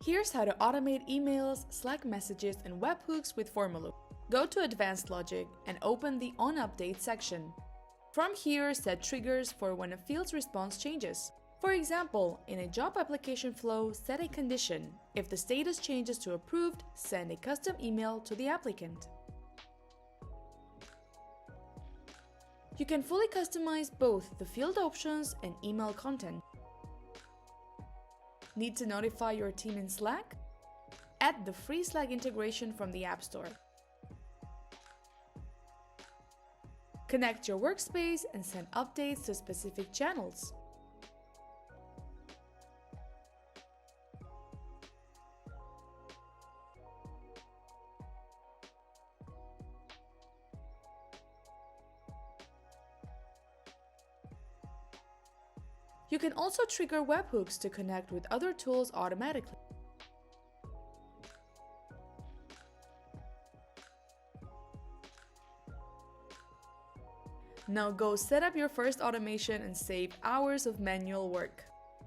Here's how to automate emails, Slack messages, and webhooks with Formaloo. Go to Advanced Logic and open the On Update section. From here, set triggers for when a field's response changes. For example, in a job application flow, set a condition. If the status changes to approved, send a custom email to the applicant. You can fully customize both the field options and email content. Need to notify your team in Slack? Add the free Slack integration from the App Store. Connect your workspace and send updates to specific channels. You can also trigger webhooks to connect with other tools automatically. Now go set up your first automation and save hours of manual work.